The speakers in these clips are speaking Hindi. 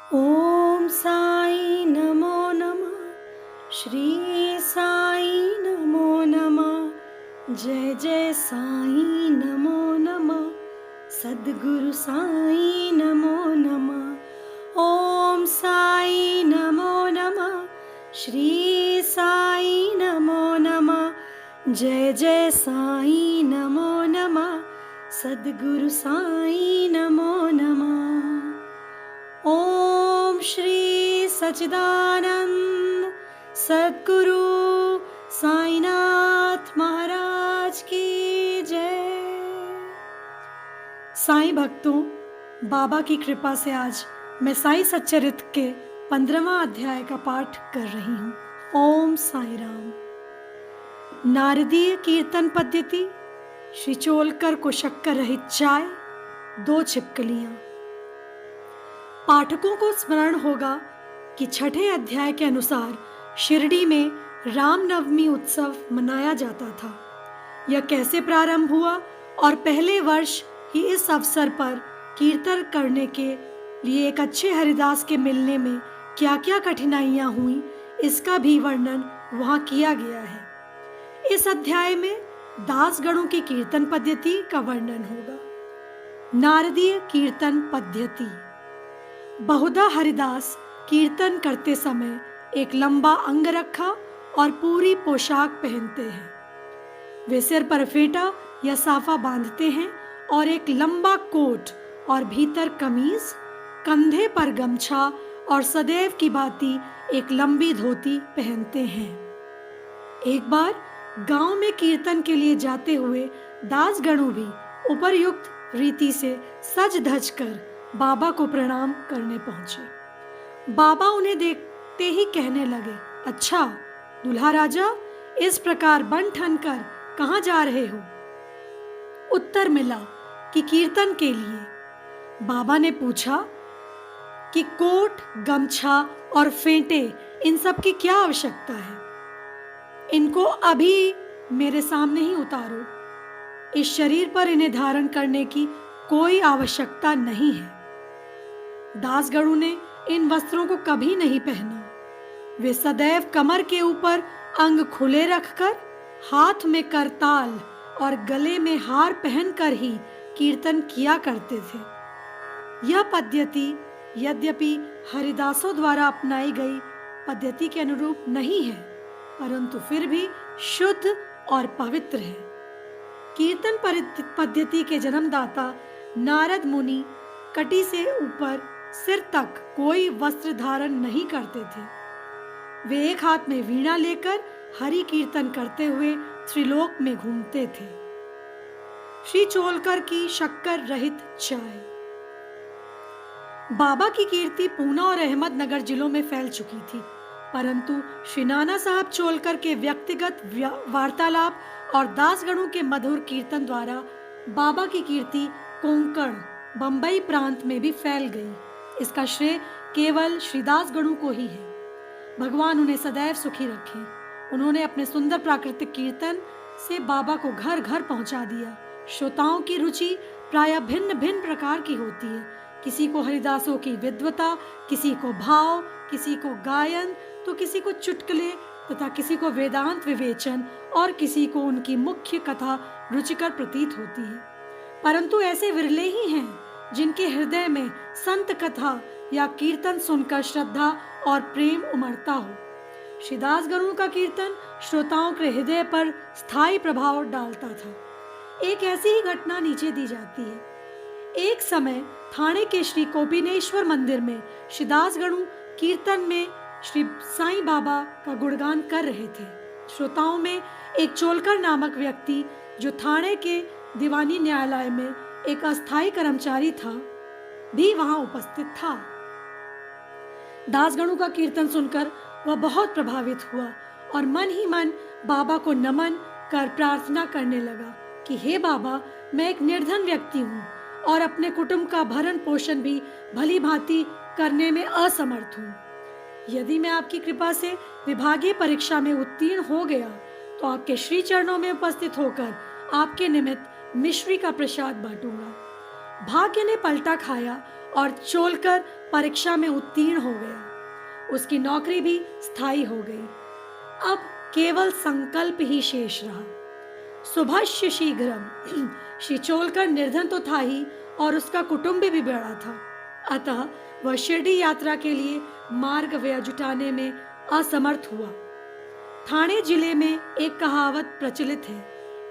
ओम साई नमो नमः। श्री साई नमो नमः। जय जय साई नमो नमः। सद्गुरु साई नमो नमः। ओम साई नमो नमः। श्री साई नमो नमः। जय जय साई नमो नमः। सद्गुरु साई नमो नमः। ओम श्री सच्चिदानंद सद्गुरु साईनाथ महाराज की जय। साईं भक्तों, बाबा की कृपा से आज मैं साईं सच्चरित्र के 15वां अध्याय का पाठ कर रही हूँ। ओम साई राम। नारदीय कीर्तन पद्धति। श्री चोलकर को शक्कर रहित चाय, 2 छिपकलियां। पाठकों को स्मरण होगा कि छठे अध्याय के अनुसार शिरडी में रामनवमी उत्सव मनाया जाता था। यह कैसे प्रारंभ हुआ और पहले वर्ष ही इस अवसर पर कीर्तन करने के लिए एक अच्छे हरिदास के मिलने में क्या क्या कठिनाइयां हुई, इसका भी वर्णन वहां किया गया है। इस अध्याय में दासगणों की कीर्तन पद्धति का वर्णन होगा। नारदीय कीर्तन पद्धति। बहुधा हरिदास कीर्तन करते समय एक लंबा अंगरखा और पूरी पोशाक पहनते हैं। वे सिर पर फेटा या साफा बांधते हैं और एक लंबा कोट और भीतर कमीज, कंधे पर गमछा और सदैव की भांति एक लंबी धोती पहनते हैं। एक बार गांव में कीर्तन के लिए जाते हुए दासगणों भी उपर्युक्त रीति से सज धज कर बाबा को प्रणाम करने पहुंचे। बाबा उन्हें देखते ही कहने लगे, अच्छा दूल्हा राजा, इस प्रकार बन ठन कर कहां जा रहे हो? उत्तर मिला कि कीर्तन के लिए। बाबा ने पूछा कि कोट, गमछा और फेंटे, इन सब की क्या आवश्यकता है? इनको अभी मेरे सामने ही उतारो। इस शरीर पर इन्हें धारण करने की कोई आवश्यकता नहीं है। दासगणों ने इन वस्त्रों को कभी नहीं पहना। वे सदैव कमर के ऊपर अंग खुले रखकर, हाथ में करताल और गले में हार पहनकर ही कीर्तन किया करते थे। यह पद्धति यद्यपि हरिदासों द्वारा अपनाई गई पद्धति के अनुरूप नहीं है, परंतु फिर भी शुद्ध और पवित्र है। कीर्तन पद्धति के जन्मदाता नारद मुनि कटी से ऊपर सिर तक कोई वस्त्र धारण नहीं करते थे। वे एक हाथ में वीणा लेकर हरि कीर्तन करते हुए त्रिलोक में घूमते थे। श्री चोलकर की शक्कर रहित चाय। बाबा की कीर्ति पूना और अहमदनगर जिलों में फैल चुकी थी, परंतु श्री नाना साहब चोलकर के व्यक्तिगत वार्तालाप और दासगणों के मधुर कीर्तन द्वारा बाबा की कीर्ति कोंकण, बंबई प्रांत में भी फैल गई। इसका श्रेय केवल श्रीदास गणों को ही है। भगवान उन्हें सदैव सुखी रखे। उन्होंने अपने सुंदर प्राकृतिक कीर्तन से बाबा को घर घर पहुंचा दिया। श्रोताओं की रुचि प्रायः भिन्न भिन्न प्रकार की होती है। किसी को हरिदासों की विद्वता, किसी को भाव, किसी को गायन, तो किसी को चुटकुले तथा किसी को वेदांत विवेचन और किसी को उनकी मुख्य कथा रुचिकर प्रतीत होती है। परंतु ऐसे विरले ही हैं जिनके हृदय में संत कथा या कीर्तन सुनकर श्रद्धा और प्रेम उमड़ता हो। श्रीदास गणों का कीर्तन श्रोताओं के हृदय पर स्थायी प्रभाव डालता था। एक ऐसी ही घटना नीचे दी जाती है। एक समय थाने के श्री कोपिनेश्वर मंदिर में श्रीदास गणों कीर्तन में श्री साईं बाबा का गुणगान कर रहे थे। श्रोताओं में एक चोलकर नामक व्यक्ति, जो थाने के दीवानी न्यायालय में एक अस्थायी कर्मचारी था, भी वहां उपस्थित था। दासगणों का कीर्तन सुनकर वह बहुत प्रभावित हुआ और मन ही मन बाबा को नमन कर प्रार्थना करने लगा कि हे बाबा, मैं एक निर्धन व्यक्ति हूँ और अपने कुटुंब का भरण पोषण भी भली भांति करने में असमर्थ हूँ। यदि मैं आपकी कृपा से विभागीय परीक्षा में उत्तीर्ण हो गया तो आपके श्री चरणों में उपस्थित होकर आपके निमित्त मिश्री का प्रसाद बांटूंगा। भाग्य ने पलटा खाया और चोलकर परीक्षा में उत्तीर्ण हो गया। उसकी नौकरी भी स्थायी हो गई। अब केवल संकल्प ही शेष रहा। सुभस्य शीघ्रम। श्री चोलकर निर्धन तो था ही और उसका कुटुंब भी बड़ा था, अतः वह शिरडी यात्रा के लिए मार्ग व्यय जुटाने में असमर्थ हुआ। ठाणे जिले में एक कहावत प्रचलित है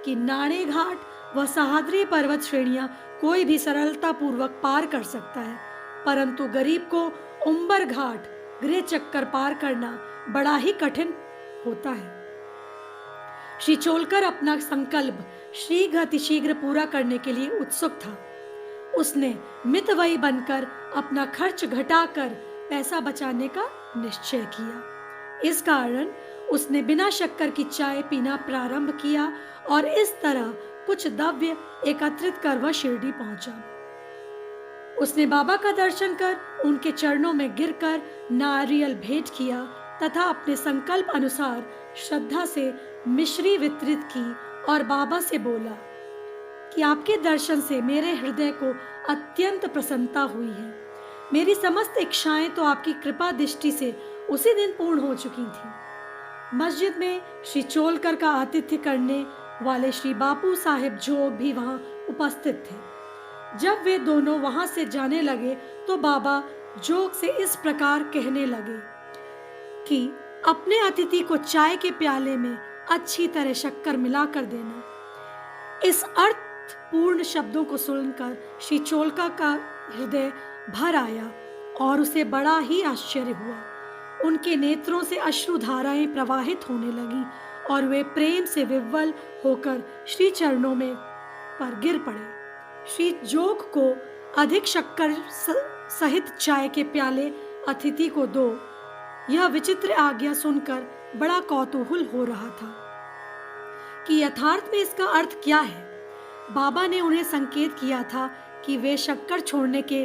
कि नाणे घाट व सह्याद्री पर्वत श्रेणियां कोई भी सरलता पूर्वक पार कर सकता है, परंतु गरीब को उम्बर घाट गृह चक्कर पार करना बड़ा ही कठिन होता है। श्री चोलकर अपना संकल्प शीघ्र पूरा करने के लिए उत्सुक था। उसने मितव्ययी बनकर अपना खर्च घटाकर पैसा बचाने का निश्चय किया। इस कारण उसने बिना शक्कर की चाय पीना प्रारंभ किया और इस तरह कुछ द्रव्य एकत्रित कर वह शिरडी पहुंचा। उसने बाबा का दर्शन कर उनके चरणों में गिरकर नारियल भेंट किया तथा अपने संकल्प अनुसार श्रद्धा से मिश्री वितरित की और बाबा से बोला कि आपके दर्शन से मेरे हृदय को अत्यंत प्रसन्नता हुई है। मेरी समस्त इच्छाएं तो आपकी कृपा दृष्टि से उसी दिन पूर्ण हो चुकी थी। मस्जिद में श्री चोलकर का आतिथ्य करने वाले श्री बापू साहेब जोग भी वहां उपस्थित थे। जब वे दोनों वहां से जाने लगे तो बाबा जोग से इस प्रकार कहने लगे कि अपने अतिथि को चाय के प्याले में अच्छी तरह शक्कर मिलाकर देना। इस अर्थपूर्ण शब्दों को सुनकर श्री चोलकर का हृदय भर आया और उसे बड़ा ही आश्चर्य हुआ। उनके नेत्रों से अश्रुधाराएं प्रवाहित होने लगी और वे प्रेम से विह्वल होकर श्री चरणों में पर गिर पड़े। श्री जोग को अधिक शक्कर सहित चाय के प्याले अतिथि को दो, यह विचित्र आज्ञा सुनकर बड़ा कौतूहल हो रहा था कि यथार्थ में इसका अर्थ क्या है। बाबा ने उन्हें संकेत किया था कि वे शक्कर छोड़ने के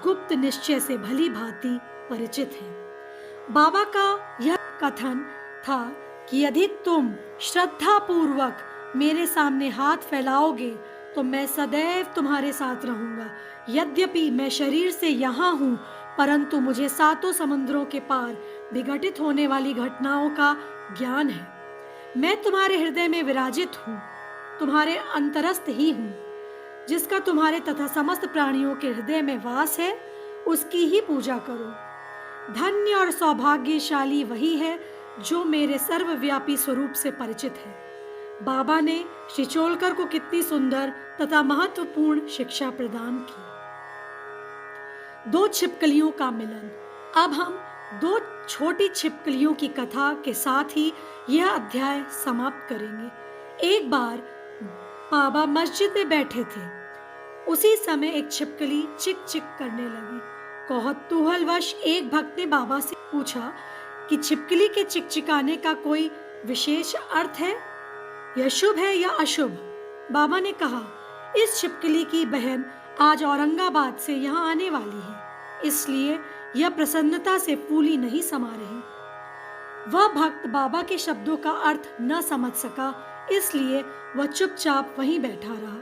गुप्त निश्चय से भली भांति परिचित हैं। बाबा का यह कथन था कि यदि तुम श्रद्धा पूर्वक मेरे सामने हाथ फैलाओगे तो मैं सदैव तुम्हारे साथ रहूंगा। यद्यपि मैं शरीर से यहाँ हूँ, परंतु मुझे सातों समुद्रों के पार विघटित होने वाली घटनाओं का ज्ञान है। मैं तुम्हारे हृदय में विराजित हूँ, तुम्हारे अंतरस्थ ही हूँ। जिसका तुम्हारे तथा समस्त प्राणियों के हृदय में वास है, उसकी ही पूजा करो। धन्य और सौभाग्यशाली वही है जो मेरे सर्वव्यापी स्वरूप से परिचित है। बाबा ने श्री चोलकर को कितनी सुंदर तथा महत्वपूर्ण शिक्षा प्रदान की। दो छिपकलियों का मिलन। अब हम दो छोटी छिपकलियों की कथा के साथ ही यह अध्याय समाप्त करेंगे। एक बार बाबा मस्जिद में बैठे थे। उसी समय एक छिपकली चिक चिक करने लगी। कौतूहलवश एक भक्त ने बाबा से पूछा कि छिपकली के चिकचिकाने का कोई विशेष अर्थ है, यह शुभ है या अशुभ? बाबा ने कहा, इस छिपकली की बहन आज औरंगाबाद से यहाँ आने वाली है, इसलिए यह प्रसन्नता से फूली नहीं समा रही। वह भक्त बाबा के शब्दों का अर्थ न समझ सका, इसलिए वह चुपचाप वहीं बैठा रहा।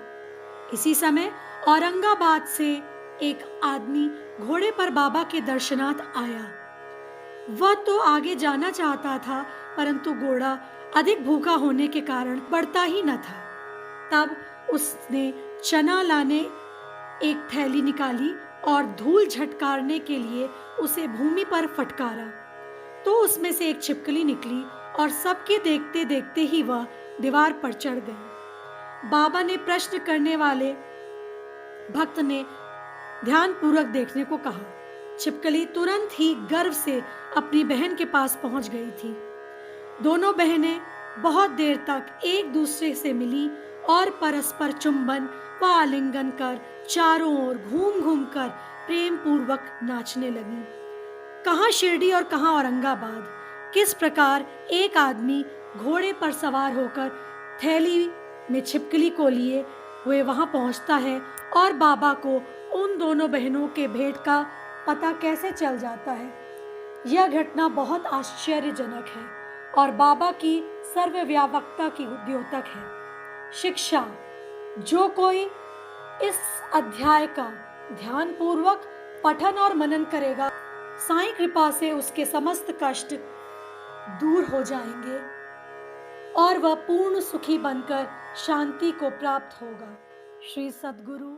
इसी समय औरंगाबाद से एक आदमी घोड़े पर बाबा के दर्शनार्थ आया। वह तो आगे जाना चाहता था, परंतु घोड़ा अधिक भूखा होने के कारण बढ़ता ही न था। तब उसने चना लाने एक थैली निकाली और धूल झटकारने के लिए उसे भूमि पर फटकारा, तो उसमें से एक छिपकली निकली और सबके देखते देखते ही वह दीवार पर चढ़ गई। बाबा ने प्रश्न करने वाले भक्त ने ध्यानपूर्वक देखने को कहा। छिपकली तुरंत ही गर्व से अपनी बहन के पास पहुंच गई थी। दोनों बहनें बहुत देर तक एक दूसरे से मिली और परस्पर चुंबन व आलिंगन कर चारों ओर घूम घूम कर प्रेम पूर्वक नाचने लगी। कहाँ शिरडी और कहाँ औरंगाबाद। किस प्रकार एक आदमी घोड़े पर सवार होकर थैली में छिपकली को लिए हुए वहां पहुंचता है और बाबा को उन दोनों बहनों के भेंट का पता कैसे चल जाता है। यह घटना बहुत आश्चर्यजनक है और बाबा की सर्वव्यापकता की द्योतक है। शिक्षा। जो कोई इस अध्याय का ध्यानपूर्वक पठन और मनन करेगा, साईं कृपा से उसके समस्त कष्ट दूर हो जाएंगे और वह पूर्ण सुखी बनकर शांति को प्राप्त होगा। श्री सद्गुरु